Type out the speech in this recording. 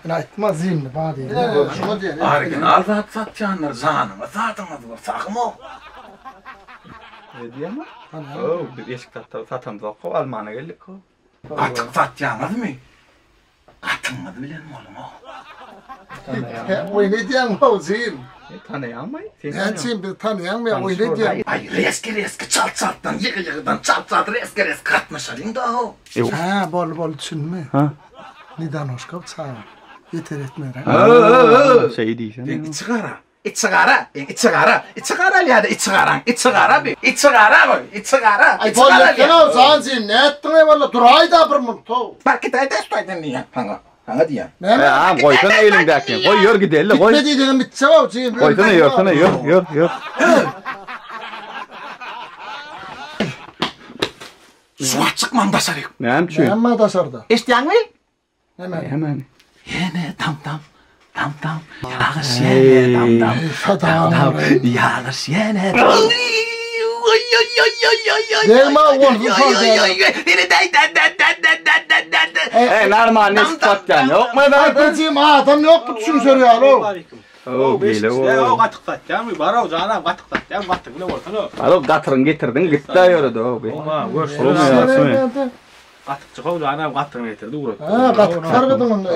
أنا أتما زين بعدي. Argın aldat satyanlar zanıma satamadı var sakmo. Diye mi? Oo, bir eşik satamız o. Almanya geldik o. Atık satyanlar mı? Atılmadı bilen mi oğlum o? Oynayacağım o zin. Tanıyan mı? Ben şimdi tanıyan mı oynayacağım. Ay reske çat çattan yıkıdan çat çat reske katmışalım da o. Ha bol düşünme. Ha? Neden hoş kap sağ. Yeter etme. Şey değilsen. İçigara liyada içigara bir. İçigara. Ay bol kana sağ zin. Ne ettin valla duray da bir mutlu. Bak kitayda stoydun niye? Hanga diye. Ha, koysana elindeki. Koy yor gidelim koy. Ne dediğin bitse var zin. Koysana yor. Su çıkman dışarı. Ne yapıyorsun? Ama dışarıda. İsteyen mi? Hemen. Yine tam. Yağış yine tam. Yağış yine tam. Değme oğlum fazla. Normal ne satyan yok mu da? Arkadaşım adam yok mu şunu soruyor alo. Oo böyle o katık satyan mı? Bara o canım katık satyan katık bile ortalığı. Alo gatırın getirdin gitti yürüdü o be. Ama görürsün. Olmuyor. Katık çıkıyor canım katık getirdi uğradı. Ha katık sargıdın onu.